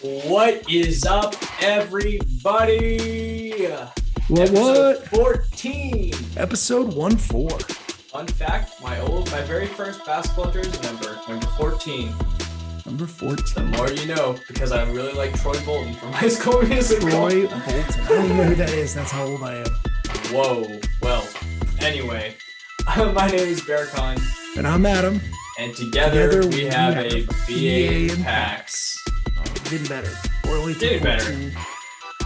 What is up, everybody? What? 14. Episode 14. Fun fact, my very first basketball jersey number 14. Number 14. The more you know, because I really like Troy Bolton from High School Musical. Troy Bolton. I don't even know who that is. That's how old I am. Whoa. Well, anyway, my name is Berkan. And I'm Adam. And together we have a BA in PAX. Getting better. We're only getting better.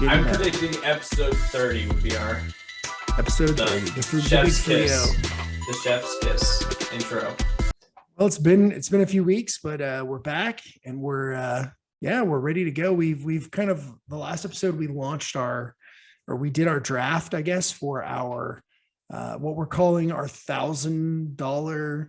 I'm better. predicting episode 30 would be our episode 30. The Chef's Kiss. The Chef's Kiss intro. Well, it's been a few weeks, but we're back and we're ready to go. We've kind of, the last episode we launched we did our draft, I guess, for our what we're calling our $1,000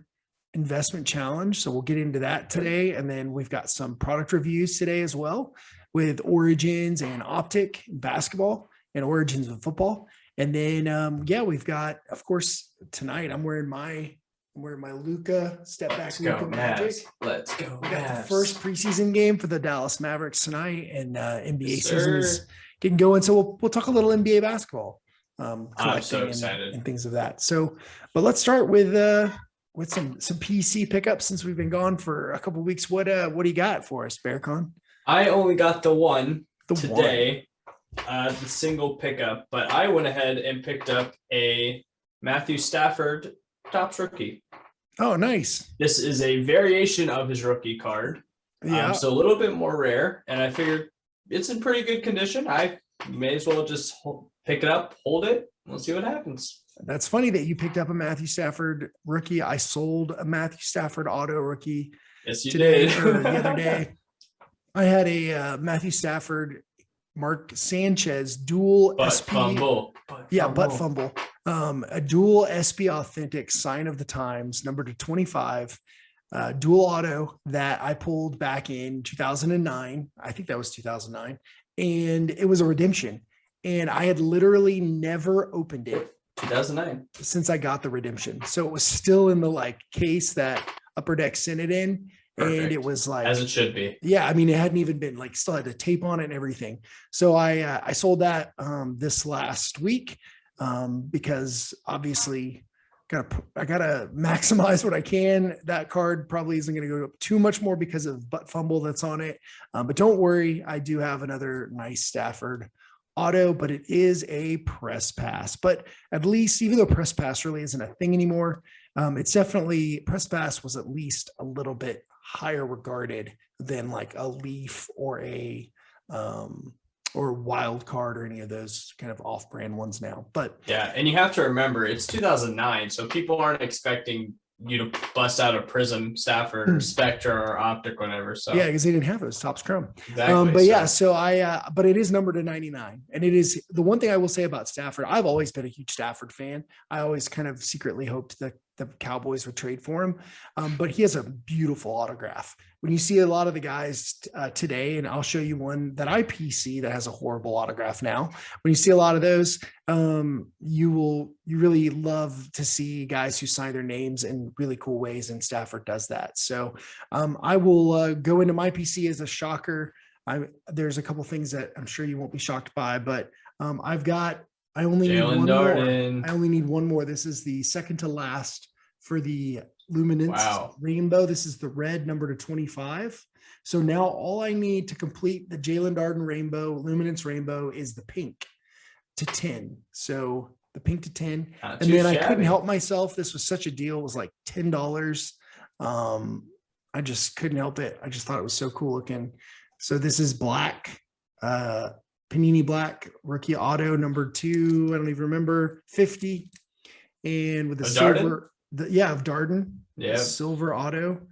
investment challenge. So we'll get into that today. And then we've got some product reviews today as well with Origins and OPTIC basketball and Origins of football. And then, we've got, of course, tonight I'm wearing my Luka step back Luka Magic. Let's go. We got the first preseason game for the Dallas Mavericks tonight, and NBA season is getting going. So we'll talk a little NBA basketball. I'm so excited and things of that. So, but let's start with some PC pickups since we've been gone for a couple of weeks. What do you got for us, Berkan? I only got the one today, the single pickup, but I went ahead and picked up a Matthew Stafford Topps rookie. Oh, nice. This is a variation of his rookie card. Yeah. So a little bit more rare, and I figured it's in pretty good condition. I may as well just pick it up, hold it, and we'll see what happens. That's funny that you picked up a Matthew Stafford rookie. I sold a Matthew Stafford auto rookie. Yes, you today, did. or the other day. I had a Matthew Stafford, Mark Sanchez dual butt SP. Fumble. Butt fumble. A dual SP authentic sign of the times, number to 25, dual auto that I pulled back in 2009. I think that was 2009. And it was a redemption. And I had literally never opened it 2009 since I got the redemption. So it was still in the case that Upper Deck sent it in. Perfect. And it was as it should be. Yeah. I mean, it hadn't even been still had the tape on it and everything. So I sold that this last week because obviously I gotta maximize what I can. That card probably isn't going to go up too much more because of butt fumble that's on it. But don't worry. I do have another nice Stafford auto, but it is a press pass. But at least, even though press pass really isn't a thing anymore, it's definitely, press pass was at least a little bit higher regarded than like a Leaf or a or wild card or any of those kind of off-brand ones now. But yeah, and you have to remember it's 2009, so people aren't expecting you to bust out a Prism, Stafford, or Spectra, or Optic, whatever. So yeah, because they didn't have those Topps Chrome. Exactly. But it is numbered to 99, and it is the one thing I will say about Stafford. I've always been a huge Stafford fan. I always kind of secretly hoped that the Cowboys would trade for him, but he has a beautiful autograph. When you see a lot of the guys today, and I'll show you one that I PC that has a horrible autograph now. When you see a lot of those, you really love to see guys who sign their names in really cool ways, and Stafford does that. So I will go into my PC as a shocker. There's a couple things that I'm sure you won't be shocked by, but I only need one more. I only need one more. This is the second to last for the Luminance Rainbow. This is the red number to 25. So now all I need to complete the Jalen Darden Rainbow, Luminance Rainbow, is the pink to 10. So the pink to 10. And then I couldn't help myself. This was such a deal. It was like $10. I just couldn't help it. I just thought it was so cool looking. So this is black, Panini Black rookie auto number 2. I don't even remember, 50. And with the silver, of Darden. Yeah. Silver auto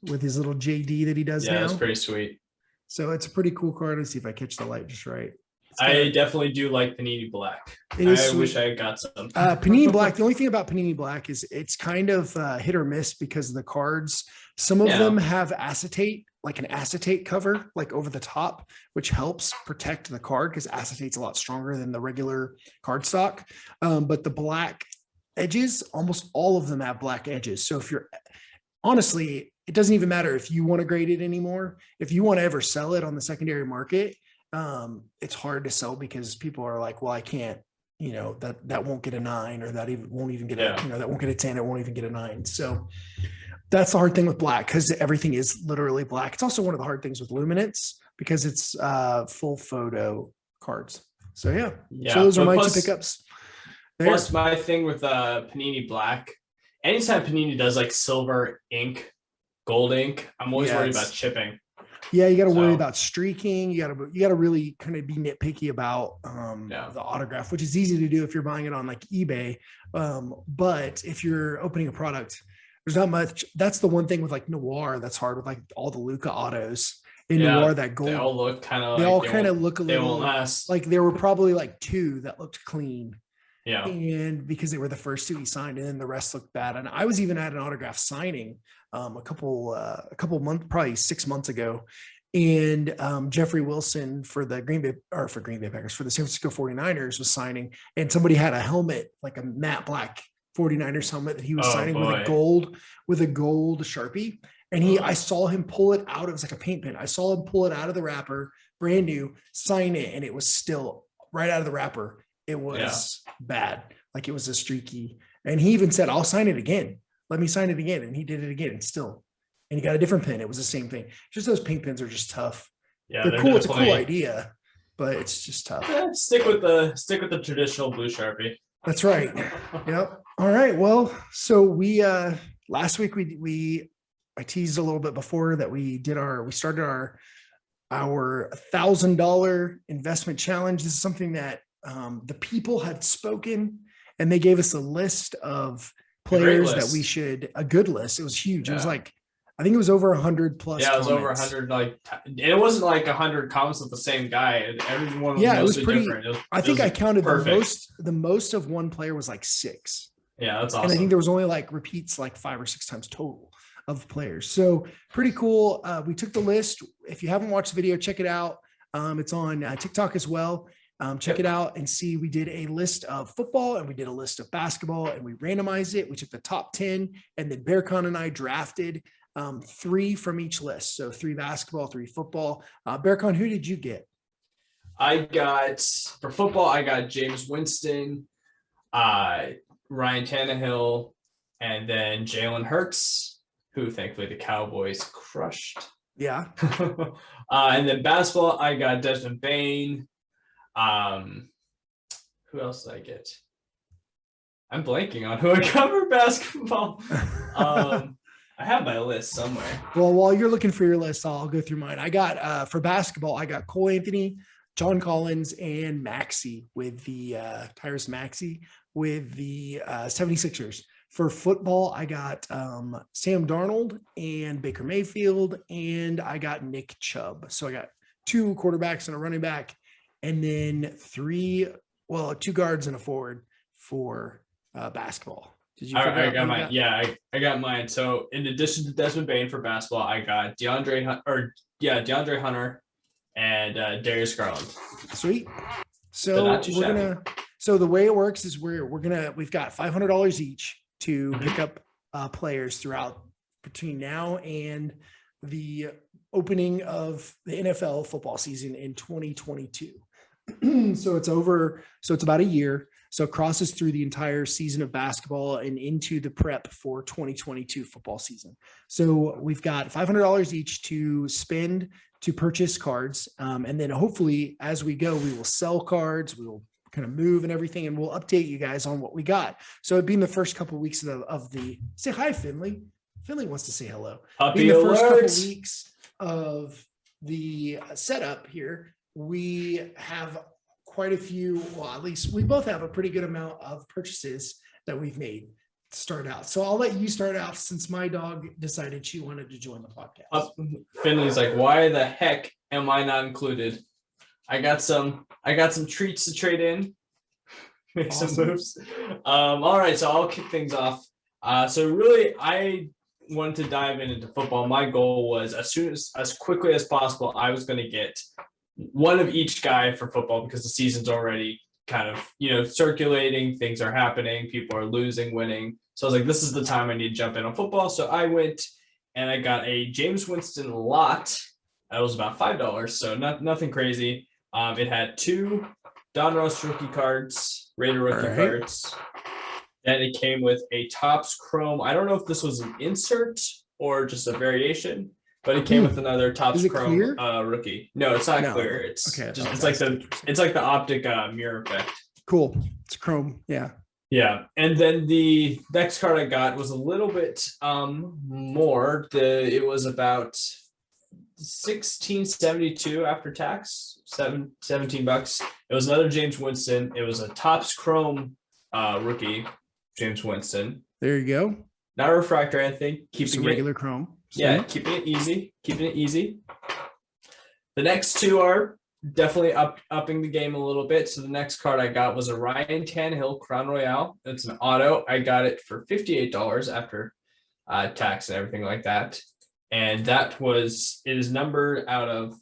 with his little JD that he does now. Yeah, it's pretty sweet. So it's a pretty cool card. Let's see if I catch the light just right. I definitely do like Panini Black. I wish I had got some. Panini Black, the only thing about Panini Black is it's kind of hit or miss because of the cards. Some of them have acetate, like an acetate cover, like over the top, which helps protect the card because acetate's a lot stronger than the regular cardstock. But the black edges, almost all of them have black edges. So if you're honestly, it doesn't even matter if you want to grade it anymore. If you want to ever sell it on the secondary market, it's hard to sell because people are like, well, I can't, that won't get a 9, or that even won't even get that won't get a 10. It won't even get a 9. So that's the hard thing with black, because everything is literally black. It's also one of the hard things with luminance because it's full photo cards. So so those are my 2 pickups. Plus my thing with Panini Black, anytime Panini does like silver ink, gold ink, I'm always worried about chipping. Yeah, you got to worry about streaking. You got to really kind of be nitpicky about the autograph, which is easy to do if you're buying it on like eBay. But if you're opening a product, there's not much. That's the one thing with like Noir that's hard with like all the Luka autos in Noir. That gold, they all look kind of. They all kind of look a little. They won't last. Like there were probably like 2 that looked clean. Yeah. And because they were the first 2 he signed, and then the rest looked bad. And I was even at an autograph signing a couple months, probably 6 months ago. And Jeffrey Wilson for the Green Bay Packers, for the San Francisco 49ers was signing, and somebody had a helmet, like a matte black 49ers helmet that he was signing with a gold Sharpie. And I saw him pull it out. It was like a paint pen. I saw him pull it out of the wrapper, brand new, sign it. And it was still right out of the wrapper. It was bad. Like it was a streaky. And he even said, I'll sign it again. Let me sign it again. And he did it again. And he got a different pen. It was the same thing. Just those paint pens are just tough. Yeah, they're cool. It's a cool idea, but it's just tough. Stick with the traditional blue Sharpie. That's right. Yep. All right. Well, so we last week I teased a little bit before that we started our $1,000 investment challenge. This is something that the people had spoken, and they gave us a list of players that we should, a good list. It was huge. It was like, I think it was over 100 plus. Yeah, it was over 100. Like, it wasn't like 100 comments with the same guy. Everyone was mostly different. I think I counted the most of one player was like 6. Yeah, that's awesome. And I think there was only like repeats like 5 or 6 times total of players. So pretty cool. We took the list. If you haven't watched the video, check it out. It's on TikTok as well. Check it out and see. We did a list of football and we did a list of basketball, and we randomized it. We took the top 10, and then Berkan and I drafted 3 from each list. So 3 basketball, 3 football. Berkan, who did you get? For football, I got James Winston, Ryan Tannehill, and then Jalen Hurts, who thankfully the Cowboys crushed. Yeah. And then basketball, I got Desmond Bain. Who else did I get? I'm blanking on who I got for basketball. I have my list somewhere. Well, while you're looking for your list, I'll go through mine. I got for basketball, I got Cole Anthony, John Collins, and Maxey with the Tyrese Maxey with the 76ers. For football, I got Sam Darnold and Baker Mayfield, and I got Nick Chubb. So I got 2 quarterbacks and a running back, and then 2 guards and a forward for basketball. Did you? I got mine. Yeah, I got mine. So in addition to Desmond Bain for basketball, I got DeAndre Hunter and Darius Garland. Sweet. So So the way it works is we've got $500 each to pick up players throughout between now and the opening of the NFL football season in 2022. So it's about a year. So it crosses through the entire season of basketball and into the prep for 2022 football season. So we've got $500 each to spend to purchase cards. And then hopefully as we go, we will sell cards. We will kind of move and everything, and we'll update you guys on what we got. So it'd be in the first couple of weeks of the say hi, Finley. Finley wants to say hello. Puppy in the alert. First couple of weeks of the setup here, we have quite a few, well, at least we both have a pretty good amount of purchases that we've made to start out. So I'll let you start out since my dog decided she wanted to join the podcast. Finley's like, why the heck am I not included? I got some treats to trade in. Make some moves. All right, so I'll kick things off. So really, I wanted to dive into football. My goal was as quickly as possible, I was going to get one of each guy for football because the season's already kind of, circulating. Things are happening. People are losing, winning. So I was like, this is the time I need to jump in on football. So I went and I got a James Winston lot. That was about $5, so nothing crazy. It had 2 Donruss rookie cards, Raider rookie cards. Then it came with a Topps Chrome. I don't know if this was an insert or just a variation, but it came with another Topps Chrome rookie. No, it's not clear. It's okay, just it's like the optic mirror effect. Cool. It's Chrome. Yeah. Yeah, and then the next card I got was a little bit more. It was about $16.72 after tax, $17. It was another James Winston. It was a Topps Chrome rookie, James Winston. There you go. Not a refractor, I think. Keeping regular Chrome. Yeah, keeping it easy. The next 2 are definitely upping the game a little bit. So the next card I got was a Ryan Tannehill Crown Royale. It's an auto. I got it for $58 after tax and everything like that. And it is numbered out of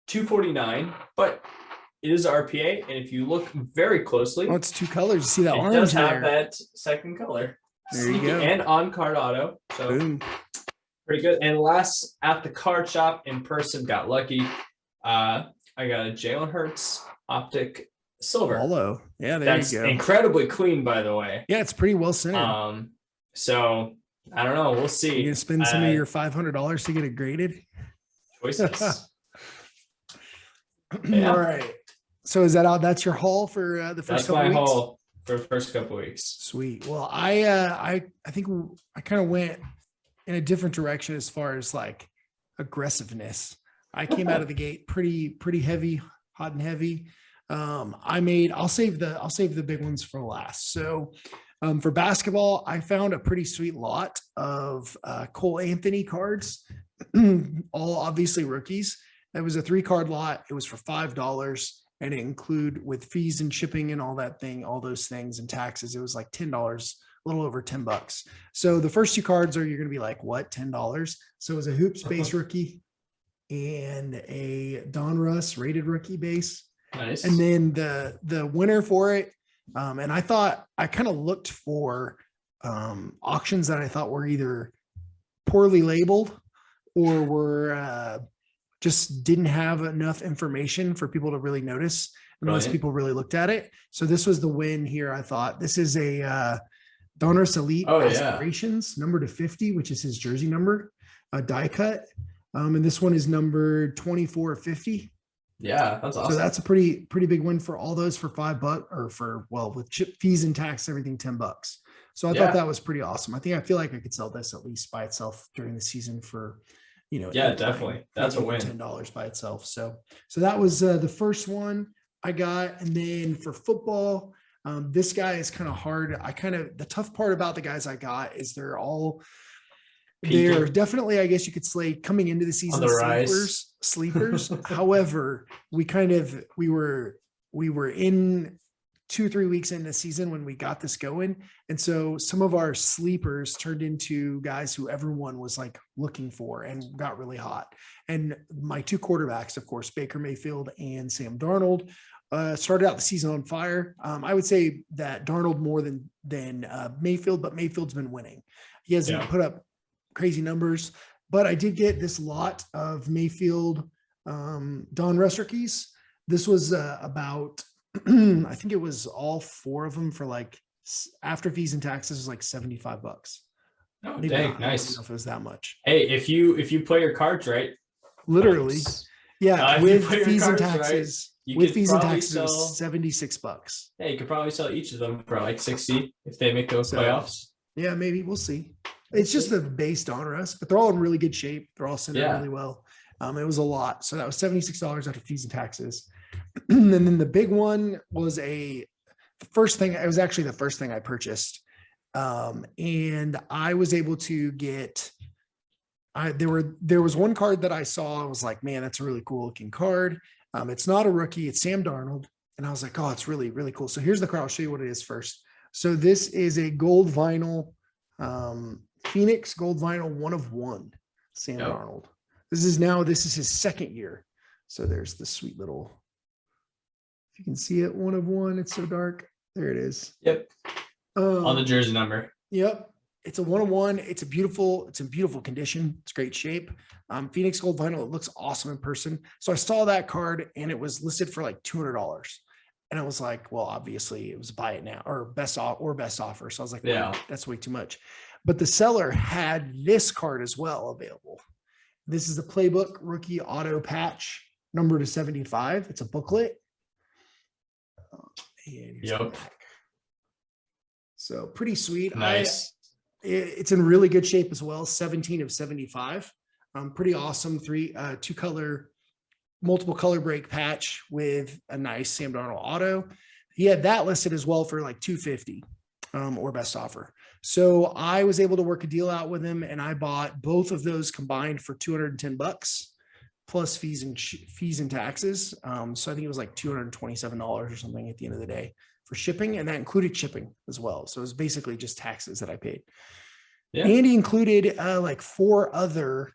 249, but it is RPA. And if you look very closely, it's 2 colors. You see that orange? It does have that second color. There you go. And on card auto. So boom. Pretty good. And last at the card shop in person, got lucky. I got a Jalen Hurts Optic Silver. Hello. Yeah, That's you go. Incredibly clean, by the way. Yeah, it's pretty well centered. So I don't know. We'll see. You're gonna spend some of your $500 to get it graded. Choices. Yeah. All right. So is that all? That's your haul for the first couple weeks? That's my haul for the first couple weeks. Sweet. Well, I think I kind of went in a different direction as far as like aggressiveness. I came out of the gate pretty heavy, hot and heavy. I'll save the big ones for last. So for basketball, I found a pretty sweet lot of Cole Anthony cards, all obviously rookies. It was a 3-card lot. It was for $5, and it include with fees and shipping and all those things and taxes. It was like $10, a little over $10. So the first 2 cards you're going to be like, what, $10? So it was a Hoops base rookie and a Donruss rated rookie base. Nice. And then the winner for it. And I kind of looked for auctions that I thought were either poorly labeled or were just didn't have enough information for people to really notice unless people really looked at it. So this was the win here. I thought this is a Donruss Elite Aspirations number to 50, which is his jersey number, a die cut. And this one is number 2450. Yeah, that's awesome. So that's a pretty big win for all those for $5 or with chip fees and tax, everything $10. So I thought that was pretty awesome. I feel like I could sell this at least by itself during the season for, definitely. That's a win. $10 by itself. So that was the first one I got. And then for football, this guy is kind of hard. The tough part about the guys I got is they're definitely, I guess you could say, coming into the season, sleepers. However, we were in 2-3 weeks into the season when we got this going. And so some of our sleepers turned into guys who everyone was like looking for and got really hot. And my 2 quarterbacks, of course, Baker Mayfield and Sam Darnold, started out the season on fire. I would say that Darnold more than Mayfield, but Mayfield's been winning. He hasn't put up crazy numbers, but I did get this lot of Mayfield Donruss rookies. This was about I think it was all 4 of them for like after fees and taxes was like $75. Oh, dang, nice. I don't know if it was that much. Hey, if you play your cards right, literally, with fees and taxes. Right, with fees and taxes, it was $76. Yeah, you could probably sell each of them for like 60 if they make those playoffs. Yeah, maybe we'll see. It's just the base Donruss, but they're all in really good shape. They're all centered really well. It was a lot. So that was $76 after fees and taxes. And then the big one was it was actually the first thing I purchased. And I was able to get, there was one card that I saw. I was like, man, that's a really cool looking card. It's not a rookie. It's Sam Darnold. And I was like, oh, it's really, really cool. So here's the card. I'll show you what it is first. So this is a gold vinyl, Phoenix gold vinyl 1 of 1, Sam Darnold. This is his second year. So there's the sweet little, if you can see it, 1 of 1. It's so dark. There it is. Yep. On the jersey number. Yep. It's a 101. It's in beautiful condition. It's great shape. Phoenix Gold Vinyl. It looks awesome in person. So I saw that card and it was listed for like $200. And I was like, well, obviously it was buy it now or best offer. So I was like, Yeah, well, that's way too much. But the seller had this card as well available. This is the Playbook Rookie Auto Patch, number to 75. It's a booklet. Yep. So pretty sweet. Nice. It's in really good shape as well. 17 of 75. Pretty awesome. Two color, multiple color break patch with a nice Sam Darnold auto. He had that listed as well for like $250 or best offer. So I was able to work a deal out with him, and I bought both of those combined for $210 plus fees and taxes. So I think it was like $227 or something at the end of the day for shipping, and that included shipping as well. So it was basically just taxes that I paid. Yeah. And he included like 4 other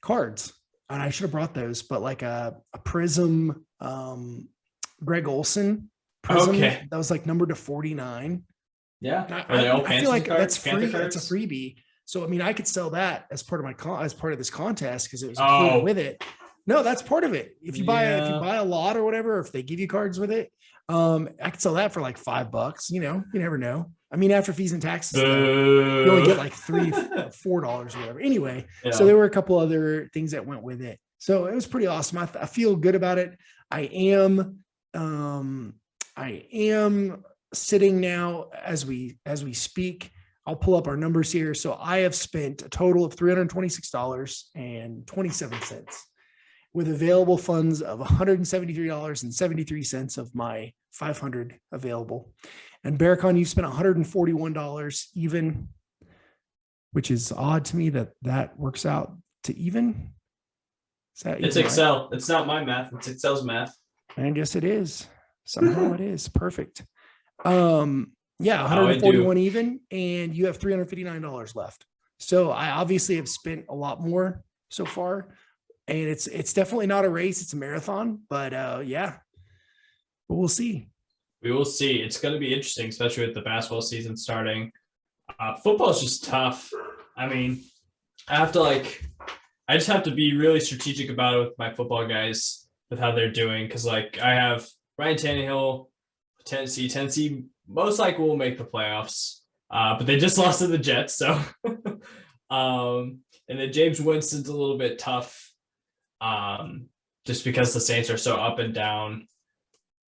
cards, and I should have brought those, but like a Prism, Greg Olson Prism that was like numbered to 49. Yeah, I feel like that's free. It's a freebie. So I mean, I could sell that as part of this contest because it was included with it. No, that's part of it. If you buy a lot or whatever, or if they give you cards with it, I could sell that for like $5. You know, you never know. I mean, after fees and taxes, you only get like $3 or $4 or whatever. Anyway, so there were a couple other things that went with it. So it was pretty awesome. I feel good about it. I am sitting now as we speak. I'll pull up our numbers here. So I have spent a total of $326.27 with available funds of $173.73 of my 500 available. And Berkan, you spent $141 even, which is odd to me that works out to even. It's Excel. Right? It's not my math. It's Excel's math. I guess it is. Somehow it is. Perfect. Yeah, 141 even, and you have $359 left. So I obviously have spent a lot more so far, and it's definitely not a race; it's a marathon. But but we'll see. We will see. It's going to be interesting, especially with the basketball season starting. Football is just tough. I mean, I just have to be really strategic about it with my football guys with how they're doing, because like I have Ryan Tannehill, Tennessee. Most likely will make the playoffs, but they just lost to the Jets. So, and then James Winston's a little bit tough, just because the Saints are so up and down.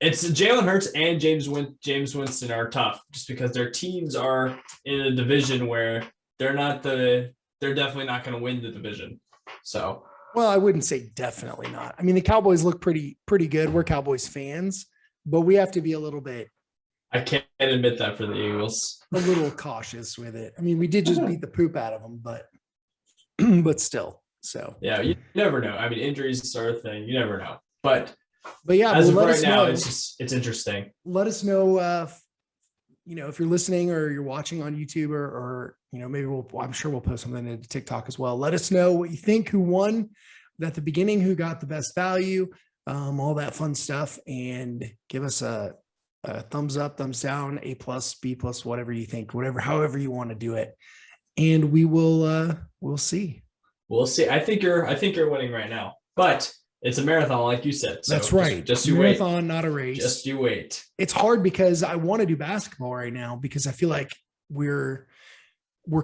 It's Jalen Hurts and James Winston are tough, just because their teams are in a division where they're definitely not going to win the division. So, well, I wouldn't say definitely not. I mean, the Cowboys look pretty good. We're Cowboys fans, but we have to be a little bit. I can't admit that for the Eagles. A little cautious with it. I mean, we did just beat the poop out of them, but still. So yeah, you never know. I mean, injuries are a thing. You never know. But yeah, as of right now, it's interesting. Let us know, if you're listening or you're watching on YouTube or maybe I'm sure we'll post something to TikTok as well. Let us know what you think, who won at the beginning, who got the best value, all that fun stuff, and give us a thumbs up, thumbs down, A+, B+, whatever you think, however you want to do it. And we will, we'll see. We'll see. I think you're winning right now, but it's a marathon, like you said. So that's right. Just you marathon, wait. Not a race. Just you wait. It's hard because I want to do basketball right now because I feel like we're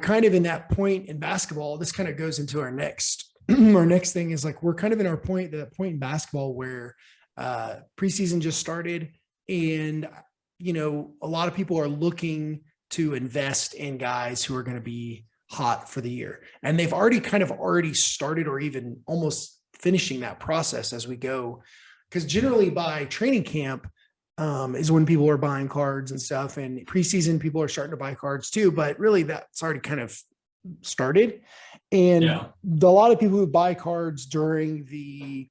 kind of in that point in basketball. This kind of goes into our next thing is like, we're kind of in that point in basketball where preseason just started. And, a lot of people are looking to invest in guys who are going to be hot for the year. And they've already started or even almost finishing that process as we go. Because generally by training camp is when people are buying cards and stuff. And preseason, people are starting to buy cards too. But really that's already kind of started. And a lot of people who buy cards during the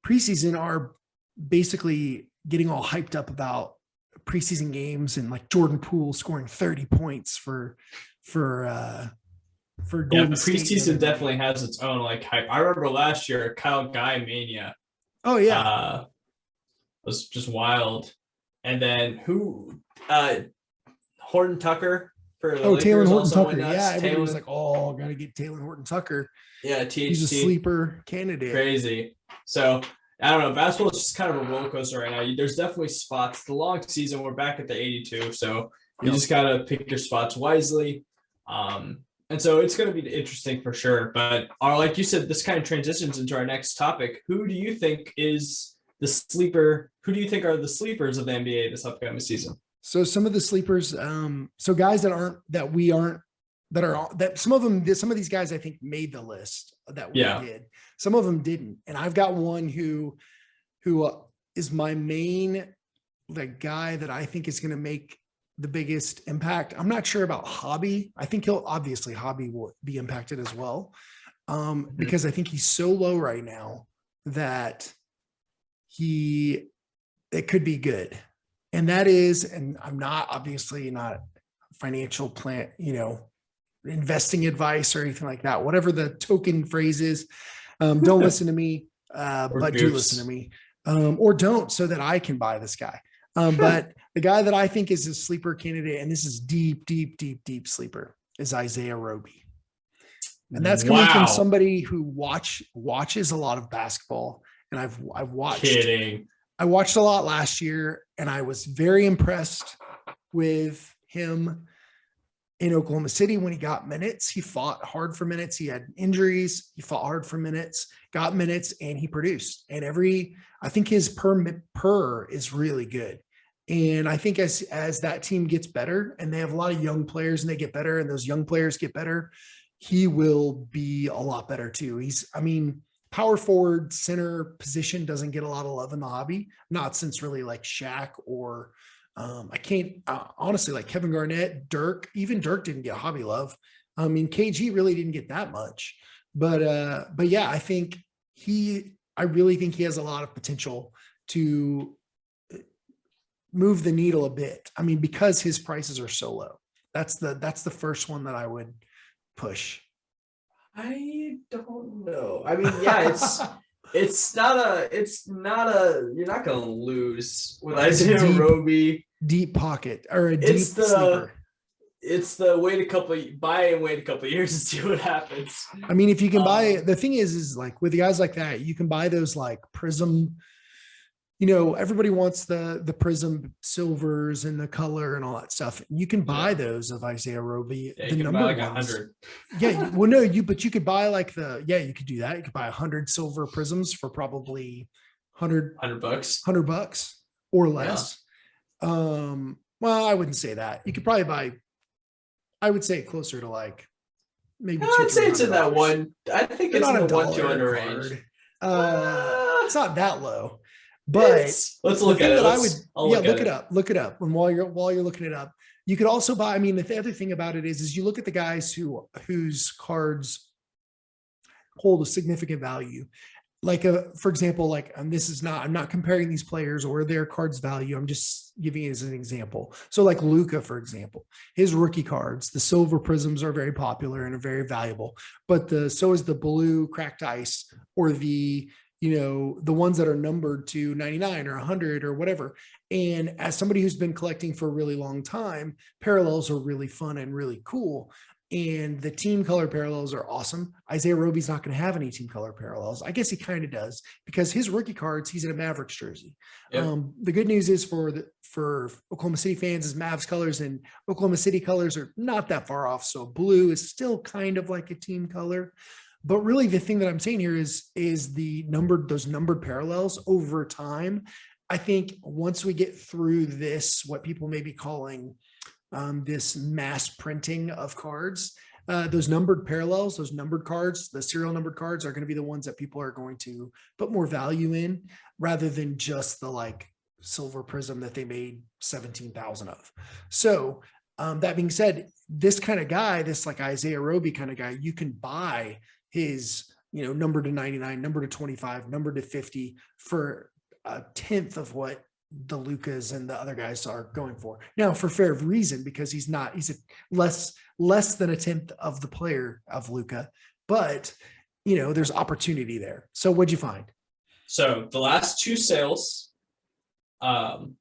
preseason are basically getting all hyped up about preseason games and like Jordan Poole scoring 30 points for Golden State. Preseason definitely has its own like hype. I remember last year Kyle Guy mania. Oh yeah, was just wild. And then Horton Tucker for the Oh, Taylor Lakers Horton also went Tucker. nuts. Yeah, everybody was Taylor, like, "Oh, got to get Taylor Horton Tucker. yeah, He's a THT, sleeper candidate." crazy. So I don't know. Basketball is just kind of a roller coaster right now. There's definitely spots. The long season, we're back at the 82, so you just gotta pick your spots wisely. And so it's going to be interesting for sure. But like you said, this kind of transitions into our next topic. Who do you think is the sleeper? Who do you think are the sleepers of the NBA this upcoming season? So some of the sleepers, so guys that some of these guys I think made the list that we did. Some of them didn't. And I've got one who is my main guy that I think is going to make the biggest impact. I'm not sure about Hobby. I think Hobby will be impacted as well. Because I think he's so low right now that it could be good. And that is, and I'm obviously not financial plan, investing advice or anything like that, whatever the token phrase is. Don't listen to me, but do listen to me, or don't, so that I can buy this guy. But the guy that I think is a sleeper candidate, and this is deep sleeper, is Isaiah Roby. And that's coming from somebody who watches a lot of basketball. And I've watched. Kidding. I watched a lot last year, and I was very impressed with him in Oklahoma City when he got minutes. He fought hard for minutes. He had injuries. He fought hard for minutes, got minutes, and he produced. And I think his per is really good. And I think as that team gets better, and they have a lot of young players and they get better, and those young players get better, he will be a lot better too. Power forward center position doesn't get a lot of love in the hobby, not since really like Shaq or I can't honestly, like Kevin Garnett, Dirk, even Dirk didn't get hobby love. KG really didn't get that much, but yeah, I really think he has a lot of potential to move the needle a bit. Because his prices are so low. That's the first one that I would push. I don't know. Yeah, it's not you're not going to lose with Isaiah Roby. Deep pocket or a deep sleeper. It's the wait a couple of years and see what happens. If you can buy, the thing is like with guys like that, you can buy those like Prism. Everybody wants the Prism silvers and the color and all that stuff. You can buy those of Isaiah Roby. Yeah, the you can number buy like ones. 100. Yeah, well, no, you could buy like you could do that. You could buy 100 silver Prisms for probably $100 $100 or less. Yeah. Well, I wouldn't say that. You could probably buy, I would say closer to like maybe. I'd say it's in that one. I think it's in the $100-$200 range. It's not that low. But let's look at it. Look it up. And while you're looking it up, you could also buy. The other thing about it is you look at the guys whose cards hold a significant value. Like for example, I'm not comparing these players or their cards value. I'm just giving it as an example. So like Luka, for example, his rookie cards, the silver prisms are very popular and are very valuable, but so is the blue cracked ice or the ones that are numbered to 99 or 100 or whatever. And as somebody who's been collecting for a really long time, parallels are really fun and really cool. And the team color parallels are awesome. Isaiah Roby's not going to have any team color parallels. I guess he kind of does because his rookie cards, he's in a Mavericks jersey. Yep. The good news is for Oklahoma City fans is Mavs colors, and Oklahoma City colors are not that far off. So blue is still kind of like a team color. But really the thing that I'm saying here is those numbered parallels over time. I think once we get through this, what people may be calling this mass printing of cards, those numbered parallels, those numbered cards, the serial numbered cards are going to be the ones that people are going to put more value in rather than just the like silver prism that they made 17,000 of. So that being said, this kind of guy, this like Isaiah Roby kind of guy, you can buy his, number to 99, number to 25, number to 50 for a tenth of what the Lukas and the other guys are going for. Now, for fair reason, because he's a less than a tenth of the player of Luka, but there's opportunity there. So what'd you find? So the last two sales, September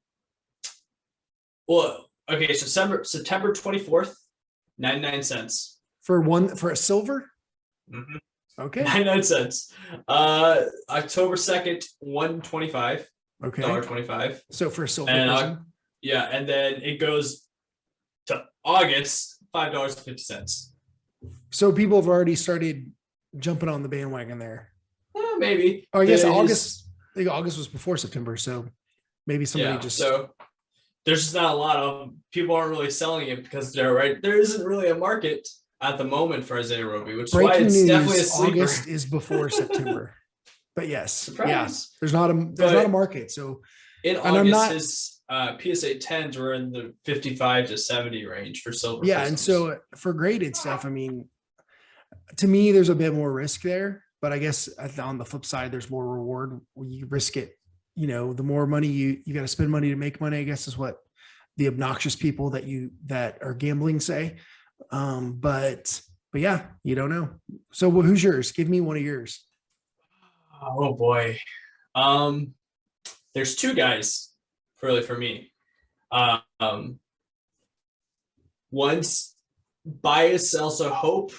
24th 99 cents. For a silver? Mm-hmm. Okay. 99 cents. October 2nd, $1.25. Okay. $1.25. So for a silver And prism. yeah, and then it goes to August, $5.50. So people have already started jumping on the bandwagon there. Maybe. Oh, I guess August. I think August was before September, so maybe somebody just. So there's just not a lot of people aren't really selling it because there isn't really a market at the moment for Isaiah Roby, which is why it's definitely a sleeper. August is before September, but yes, Surprise. there's not a market. So in August, his PSA 10s were in the 55 to 70 range for silver. Yeah, prisms. And so for graded stuff, I mean, to me, there's a bit more risk there. But I guess on the flip side, there's more reward when you risk it. You know, the more money you got to spend money to make money, I guess is what the obnoxious people that are gambling say. But yeah, you don't know. So who's yours? Give me one of yours. Oh boy. There's two guys really for me. One's bias, also hope.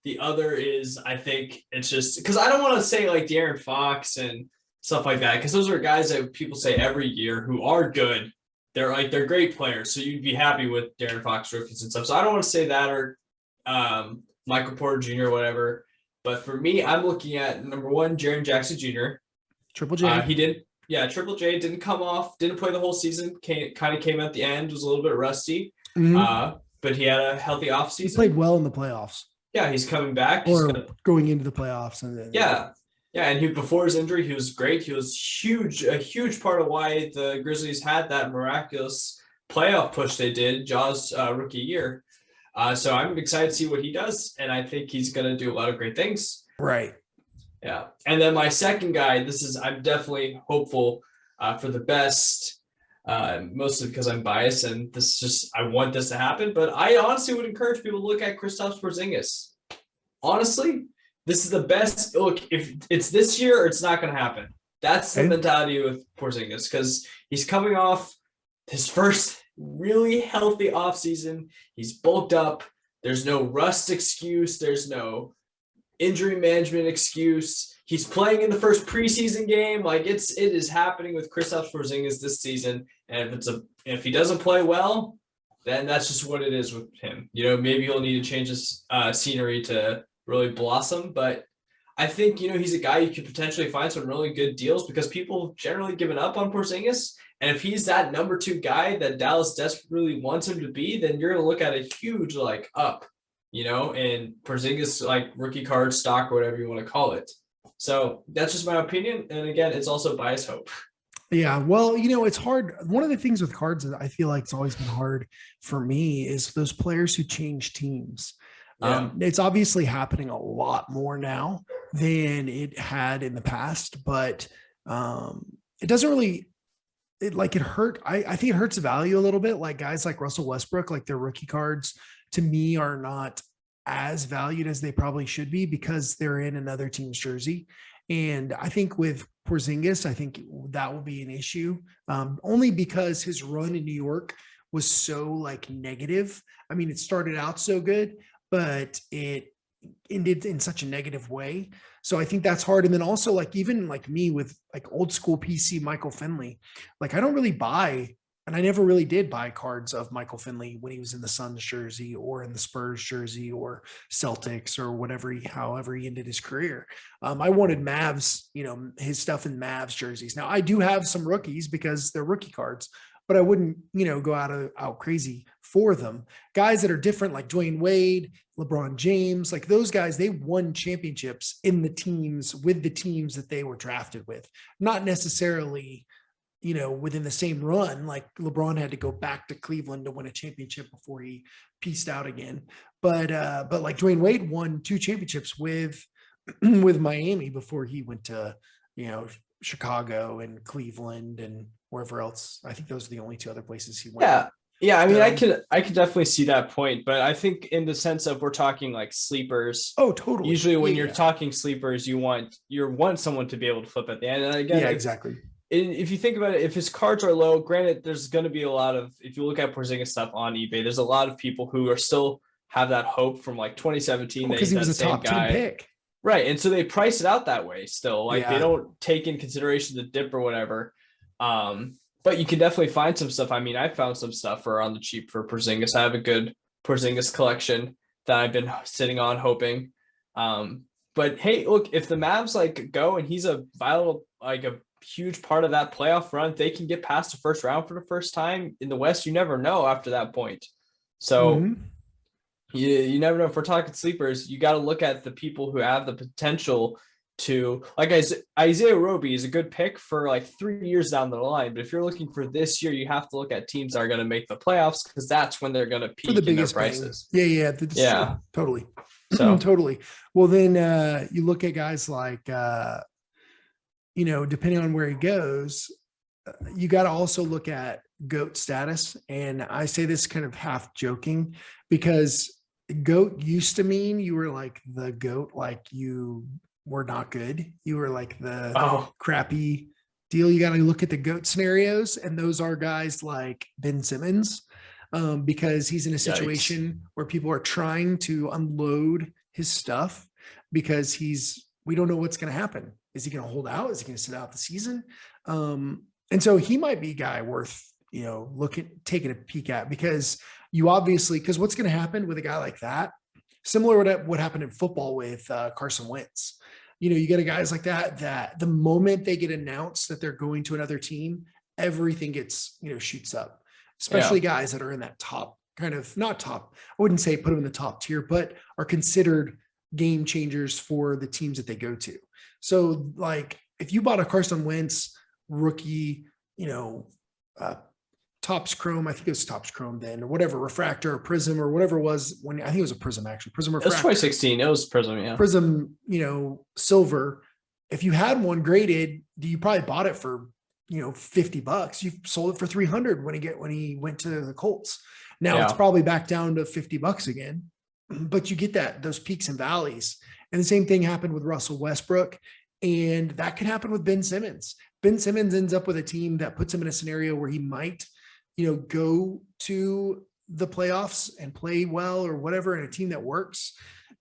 The other is, I think it's just because I don't want to say like De'Aaron Fox and stuff like that, because those are guys that people say every year who are good. They're great players. So you'd be happy with De'Aaron Fox rookies and stuff. So I don't want to say that or Michael Porter Jr. or whatever. But for me, I'm looking at number one, Jaren Jackson Jr. Triple J. Triple J didn't come off, didn't play the whole season. Kind of came at the end, was a little bit rusty. Mm-hmm. But he had a healthy offseason. He played well in the playoffs. Yeah, he's coming back. Going into the playoffs. And before his injury, he was great. He was a huge part of why the Grizzlies had that miraculous playoff push they did, Ja's rookie year. So I'm excited to see what he does, and I think he's going to do a lot of great things. Right. Yeah. And then my second guy, I'm definitely hopeful for the best, mostly because I'm biased, and I want this to happen. But I honestly would encourage people to look at Kristaps Porzingis. Honestly, this is the best. Look, if it's this year or it's not going to happen. That's the mentality with Porzingis, because he's coming off his first really healthy offseason. He's bulked up. There's no rust excuse. There's no injury management excuse. He's playing in the first preseason game. Like it is happening with Kristaps Porzingis this season. And if he doesn't play well, then that's just what it is with him. You know, maybe he'll need to change his scenery to really blossom. But I think, he's a guy you could potentially find some really good deals, because people have generally given up on Porzingis. And if he's that number two guy that Dallas desperately wants him to be, then you're going to look at a huge up, and Porzingis rookie card stock or whatever you want to call it. So that's just my opinion. And again, it's also bias hope. Yeah. Well, it's hard. One of the things with cards that I feel like it's always been hard for me is those players who change teams. Yeah. It's obviously happening a lot more now than it had in the past, but it doesn't really, it hurt. I think it hurts the value a little bit. Like guys like Russell Westbrook, like their rookie cards to me are not as valued as they probably should be because they're in another team's jersey. And I think with Porzingis, I think that will be an issue only because his run in New York was so negative. I mean, it started out so good, but it ended in such a negative way. So I think that's hard. And then also even me with old school PC Michael Finley, I don't really buy, and I never really did buy cards of Michael Finley when he was in the Suns jersey or in the Spurs jersey or Celtics or however he ended his career. I wanted Mavs, his stuff in Mavs jerseys. Now I do have some rookies because they're rookie cards, but I wouldn't, go out crazy for them. Guys that are different, like Dwayne Wade, LeBron James, those guys, they won championships with the teams that they were drafted with, not necessarily, within the same run. Like LeBron had to go back to Cleveland to win a championship before he pieced out again. But Dwayne Wade won 2 championships with Miami before he went to, Chicago and Cleveland and wherever else. I think those are the only 2 other places he went. Yeah. I mean, I could definitely see that point, but I think in the sense of we're talking sleepers. Oh, totally. Usually when you're talking sleepers, you want someone to be able to flip at the end. And again, exactly. If you think about it, if his cards are low, granted, there's going to be a lot of, if you look at Porzingis stuff on eBay, there's a lot of people who are still have that hope from like 2017 because he was a same top guy. 10 pick. Right. And so they price it out that way still. Like they Yeah. don't take in consideration the dip or whatever. But you can definitely find some stuff. I mean, I found some stuff for on the cheap for Porzingis. I have a good Porzingis collection that I've been sitting on hoping. But hey, look, if the Mavs like go and he's a vital, like a huge part of that playoff run, they can get past the first round for the first time in the West. You never know after that point. So you never know. If we're talking sleepers, you got to look at the people who have the potential to, like Isaiah Roby is a good pick for like 3 years down the line. But if you're looking for this year, you have to look at teams that are going to make the playoffs because that's when they're going to peak in their prices. Yeah. Totally. So totally. Well, then you look at guys like, depending on where he goes, you got to also look at GOAT status. And I say this kind of half joking because GOAT used to mean you were like the GOAT, like you were not good. You were like the crappy deal. You got to look at the GOAT scenarios. And those are guys like Ben Simmons, because he's in a situation where people are trying to unload his stuff because we don't know what's going to happen. Is he going to hold out? Is he going to sit out the season? And so he might be a guy worth, taking a peek at because because what's going to happen with a guy like that, similar to what happened in football with Carson Wentz, you get a guys like that the moment they get announced that they're going to another team, everything gets, shoots up, especially guys that are in that top kind of, not top, I wouldn't say put them in the top tier, but are considered game changers for the teams that they go to. So like if you bought a Carson Wentz rookie, Topps Chrome, I think it was Topps Chrome then, or whatever, refractor or prism or whatever it was when I think it was a prism actually, prism refractor. It was 2016. It was prism, yeah. Prism, silver. If you had one graded, you probably bought it for, $50. You sold it for $300 when he went to the Colts. Now it's probably back down to $50 again, but you get those peaks and valleys. And the same thing happened with Russell Westbrook. And that could happen with Ben Simmons. Ben Simmons ends up with a team that puts him in a scenario where he might, go to the playoffs and play well or whatever in a team that works.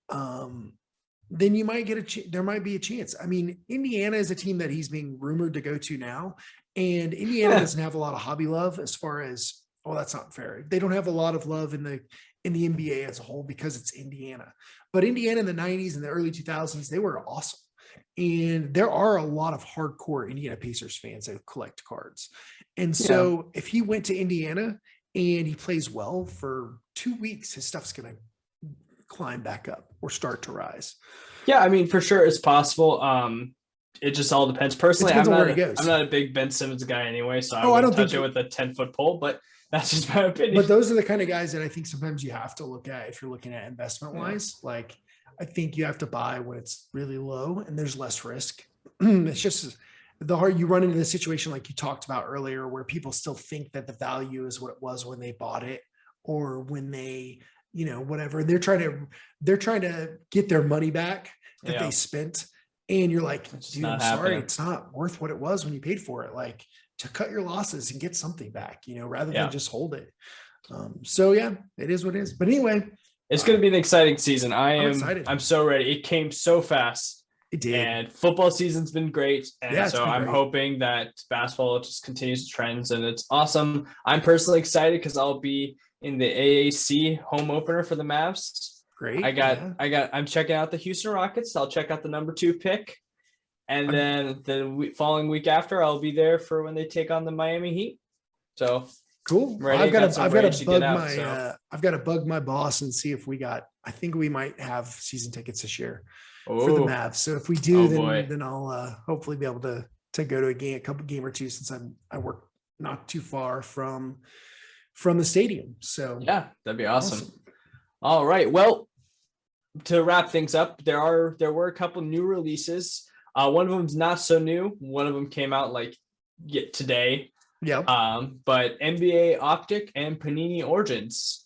Then you might get there might be a chance. I mean, Indiana is a team that he's being rumored to go to now. And Indiana doesn't have a lot of hobby love as far as, that's not fair. They don't have a lot of love in the NBA as a whole because it's Indiana. But Indiana in the 90s and the early 2000s, they were awesome. And there are a lot of hardcore Indiana Pacers fans that collect cards. And so if he went to Indiana and he plays well for 2 weeks, his stuff's going to climb back up or start to rise. Yeah, I mean, for sure it's possible. It just all depends. Personally, I'm not a big Ben Simmons guy anyway, so I don't touch it with a 10-foot pole, but that's just my opinion. But those are the kind of guys that I think sometimes you have to look at if you're looking at investment wise. Like I think you have to buy when it's really low and there's less risk. It's just you run into the situation like you talked about earlier, where people still think that the value is what it was when they bought it or when they, whatever. They're trying to get their money back that they spent. And you're like, dude, I'm sorry, it's not worth what it was when you paid for it. Like to cut your losses and get something back, rather than just hold it. So yeah, it is what it is. But anyway, it's going to be an exciting season. I'm excited. I'm so ready. It came so fast. It did. And football season's been great. And so I'm hoping that basketball just continues to trends and it's awesome. I'm personally excited because I'll be in the AAC home opener for the Mavs. Great. I'm checking out the Houston Rockets. I'll check out the number 2 pick. And then the following week after, I'll be there for when they take on the Miami Heat. So cool. I've got to bug my boss and see if I think we might have season tickets this year for the Mavs. So if we do, then I'll hopefully be able to go to a couple game or two, since I work not too far from the stadium. So yeah, that'd be awesome. All right. Well, to wrap things up, there were a couple new releases. One of them's not so new. One of them came out today. Yeah. But NBA OPTIC and Panini Origins.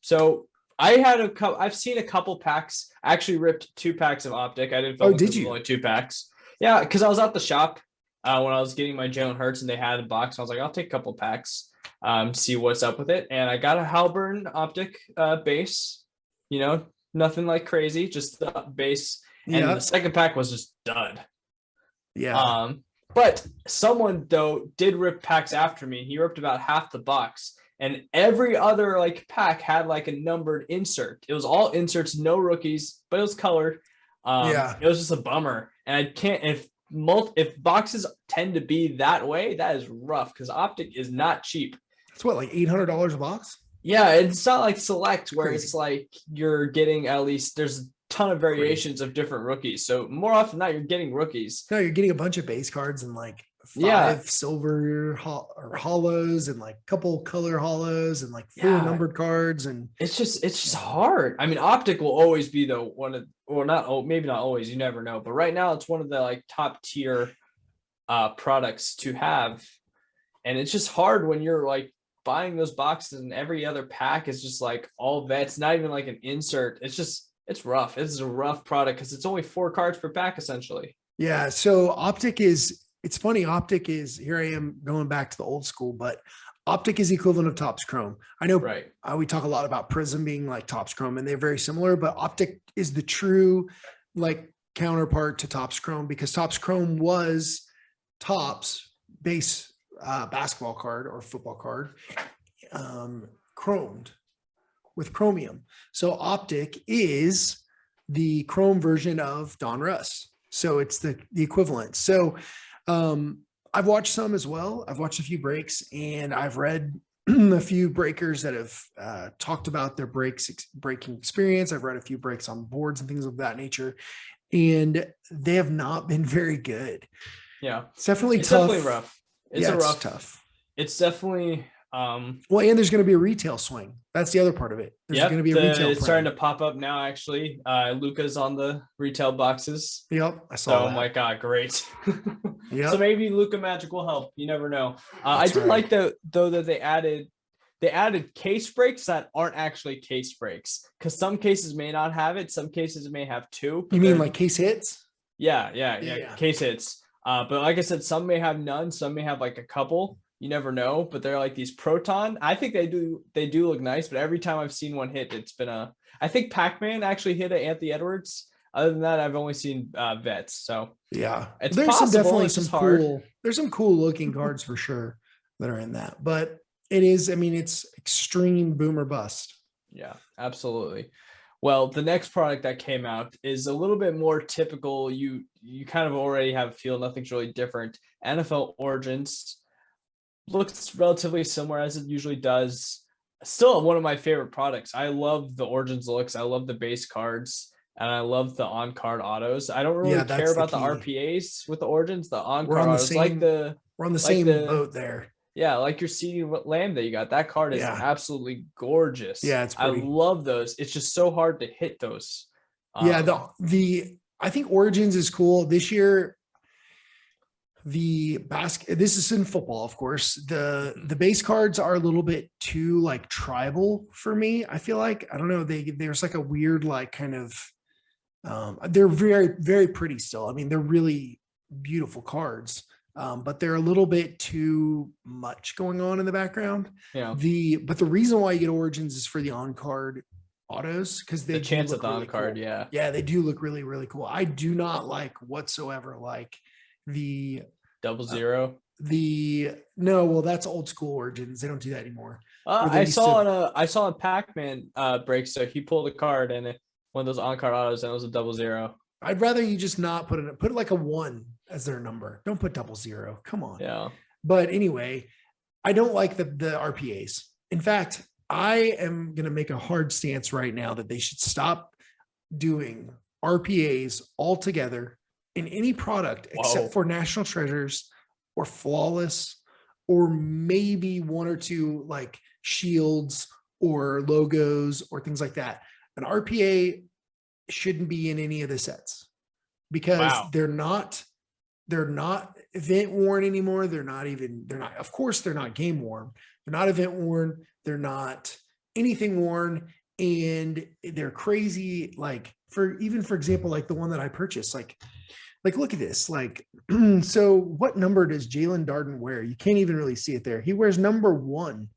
So I've seen a couple packs. I actually ripped 2 packs of OPTIC. I didn't. Did you? Only 2 packs. Yeah, because I was at the shop when I was getting my Jalen Hurts and they had a box. I was like, I'll take a couple packs. see what's up with it. And I got a Halburn optic base, nothing like crazy, just the base. And the second pack was just dud. Yeah. But someone though did rip packs after me. He ripped about half the box, and every other like pack had like a numbered insert. It was all inserts, no rookies, but it was colored. It was just a bummer. And I can't, if boxes tend to be that way, that is rough because optic is not cheap. It's what, like $800 a box? Yeah, it's not like select where it's like you're getting at least there's a ton of variations of different rookies. So more often than not, you're getting rookies. No, you're getting a bunch of base cards and like 5 silver or hollows and like a couple color hollows and like 4 numbered cards. And it's just hard. I mean, optic will always be the one of, or not, maybe not always, you never know. But right now it's one of the like top tier products to have. And it's just hard when you're like buying those boxes and every other pack is just like all vets, not even like an insert. It's rough. It's a rough product because it's only 4 cards per pack essentially. Yeah. So optic is, it's funny. Optic is, here I am going back to the old school, but optic is the equivalent of Topps Chrome. I know we talk a lot about Prism being like Topps Chrome and they're very similar, but optic is the true like counterpart to Topps Chrome because Topps Chrome was Topps base basketball card or football card chromed with chromium. So optic is the chrome version of Donruss. So it's the equivalent. So I've watched some as well. I've watched a few breaks and I've read a few breakers that have talked about their breaking experience. I've read a few breaks on boards and things of that nature, and they have not been very good. Yeah. It's definitely tough. Definitely rough. It's tough. It's definitely well, and there's going to be a retail swing. That's the other part of it. There's going to be a retail. It's starting to pop up now. Actually, Luca's on the retail boxes. Yep, I saw. Oh my god, great. Yeah. So maybe Luca Magic will help. You never know. I did like though that they added case breaks that aren't actually case breaks because some cases may not have it. Some cases may have 2. You mean like case hits? Yeah. Case hits. But like I said, some may have none. Some may have like a couple. You never know, but they're like these Proton. I think they do look nice, but every time I've seen one hit, it's been I think Pac-Man actually hit an Anthony Edwards. Other than that, I've only seen vets. So yeah, it's there's possible. There's some cool looking cards for sure that are in that, but it is, I mean, it's extreme boom or bust. Yeah, absolutely. Well, the next product that came out is a little bit more typical. You kind of already have a feel. Nothing's really different. NFL Origins. Looks relatively similar as it usually does. Still one of my favorite products. I love the Origins looks. I love the base cards and I love the on-card autos. I don't really care about the RPAs with the Origins. The on-card autos, we're on the same boat there. Yeah, like your CeeDee Lamb that you got. That card is absolutely gorgeous. Yeah, it's pretty. I love those. It's just so hard to hit those. I think Origins is cool this year. This is in football, of course. The base cards are a little bit too like tribal for me. I feel like, I don't know, there's like a weird like kind of they're very, very pretty still. I mean, they're really beautiful cards. But they're a little bit too much going on in the background. Yeah. But the reason why you get Origins is for the on-card autos because they the chance at the really on-card, cool. Yeah, they do look really, really cool. I do not like whatsoever like the 00. Well, that's old school Origins. They don't do that anymore. I saw a Pac-Man break, so he pulled a card and one of those on-card autos, and it was a 00. I'd rather you just not put it like a 1 as their number. Don't put 00. Come on. Yeah. But anyway, I don't like the RPAs. In fact, I am going to make a hard stance right now that they should stop doing RPAs altogether in any product except for National Treasures or Flawless or maybe 1 or 2 like shields or logos or things like that. An RPA shouldn't be in any of the sets because they're not event worn anymore. Of course they're not game worn. They're not event worn. They're not anything worn. And they're crazy. Like for example, like the one that I purchased, like like, look at this. Like, so what number does Jalen Darden wear? You can't even really see it there. He wears number 1.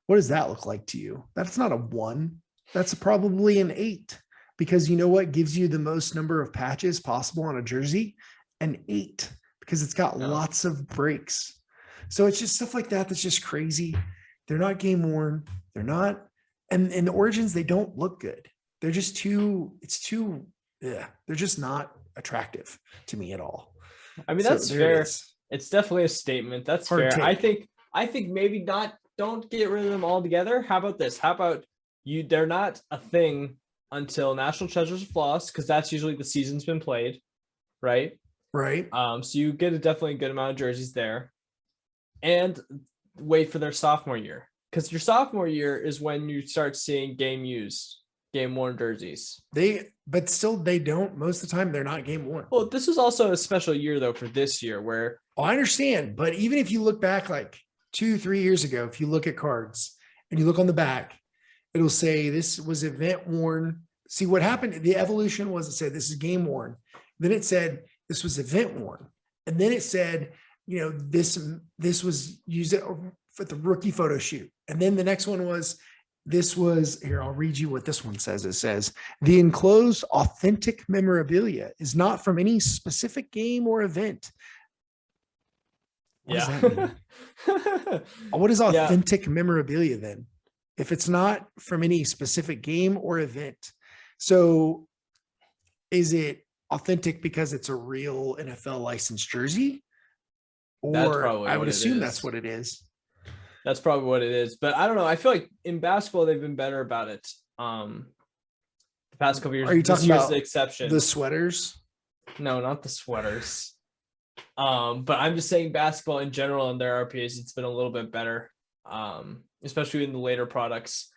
What does that look like to you? That's not a 1. That's probably an 8, because you know what gives you the most number of patches possible on a jersey? An 8, because it's got lots of breaks. So it's just stuff like that that's just crazy. They're not game worn. They're not. And in the Origins, they don't look good. They're just they're just not attractive to me at all. I mean, that's fair. It's definitely a statement. That's fair. I think maybe not. Don't get rid of them altogether. How about this? How about they're not a thing until National Treasures of Floss, because that's usually the season's been played, right? Right. So you get a definitely good amount of jerseys there, and wait for their sophomore year, because your sophomore year is when you start seeing game worn jerseys. But still they don't. Most of the time they're not game worn. Well, this was also a special year though for this year where I understand, but even if you look back like 2-3 years ago, if you look at cards and you look on the back, it'll say this was event worn. See what happened? The evolution was it said this is game worn. Then it said this was event worn. And then it said, this was used for the rookie photo shoot. And then the next one was, this was, here, I'll read you what this one says. It says, the enclosed authentic memorabilia is not from any specific game or event. What does that mean? What is authentic memorabilia then? If it's not from any specific game or event. So is it authentic because it's a real NFL licensed jersey? Or I would assume that's what it is. That's probably what it is. But I don't know. I feel like in basketball, they've been better about it. The past couple years. Are you talking about the exception? The sweaters? No, not the sweaters. But I'm just saying basketball in general and their RPAs, it's been a little bit better, especially in the later products.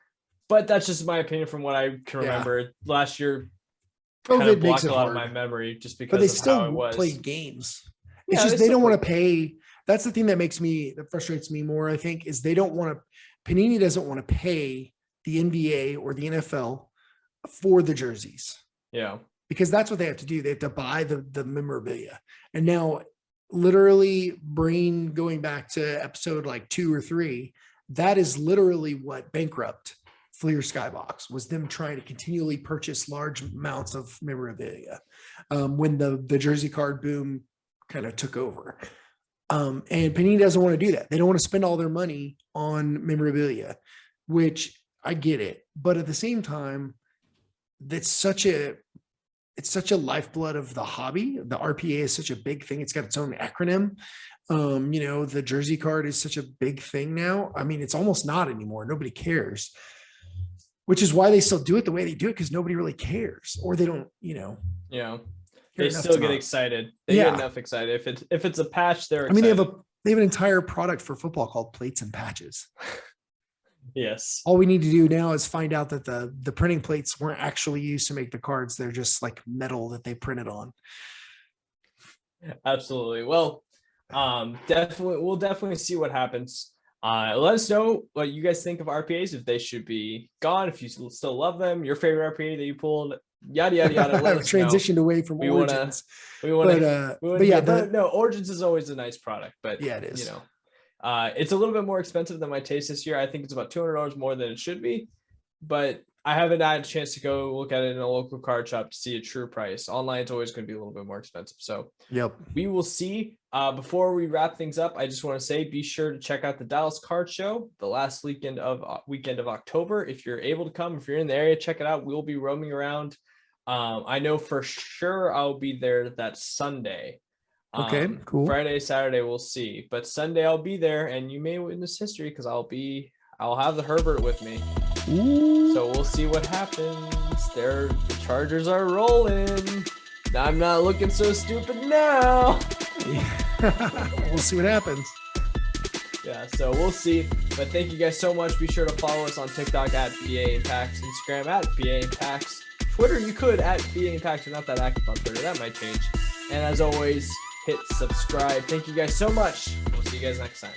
But that's just my opinion from what I can remember. Last year kind of blocked a lot of my memory just because they still play games. It's just they don't want to pay. That's the thing that frustrates me more, I think, is they don't want to, Panini doesn't want to pay the NBA or the NFL for the jerseys. Yeah. Because that's what they have to do. They have to buy the memorabilia. And now literally going back to episode like 2 or 3, that is literally what bankrupt Fleer Skybox was, them trying to continually purchase large amounts of memorabilia when the jersey card boom kind of took over. And Panini doesn't want to do that. They don't want to spend all their money on memorabilia, which I get it. But at the same time, it's such a lifeblood of the hobby. The RPA is such a big thing. It's got its own acronym. The jersey card is such a big thing now. I mean, it's almost not anymore. Nobody cares, which is why they still do it the way they do it, because nobody really cares, or they don't, Yeah. They still get excited. They get enough excited. If it's a patch, they're excited. I mean, they have an entire product for football called plates and patches. Yes. All we need to do now is find out that the printing plates weren't actually used to make the cards. They're just like metal that they printed on. Absolutely. Well, we'll definitely see what happens. Let us know what you guys think of RPAs, if they should be gone, if you still love them, your favorite RPA that you pulled, yada yada yada. Let us transitioned away from Origins. No, Origins is always a nice product, but yeah, it is. It's a little bit more expensive than my taste this year. I think it's about $200 more than it should be, but I haven't had a chance to go look at it in a local card shop to see a true price. Online, it's always going to be a little bit more expensive. So we will see. Before we wrap things up, I just want to say, be sure to check out the Dallas Card Show the last weekend of October. If you're able to come, if you're in the area, check it out. We'll be roaming around. I know for sure I'll be there that Sunday. Okay, cool. Friday, Saturday, we'll see. But Sunday I'll be there, and you may witness history because I'll have the Herbert with me. Ooh. So we'll see what happens. The Chargers are rolling. I'm not looking so stupid now. We'll see what happens. Yeah, so we'll see. But thank you guys so much. Be sure to follow us on TikTok at BA Impacts, Instagram at BA Impacts, Twitter you could at BA Impacts. You're not that active on Twitter. That might change. And as always, hit subscribe. Thank you guys so much. We'll see you guys next time.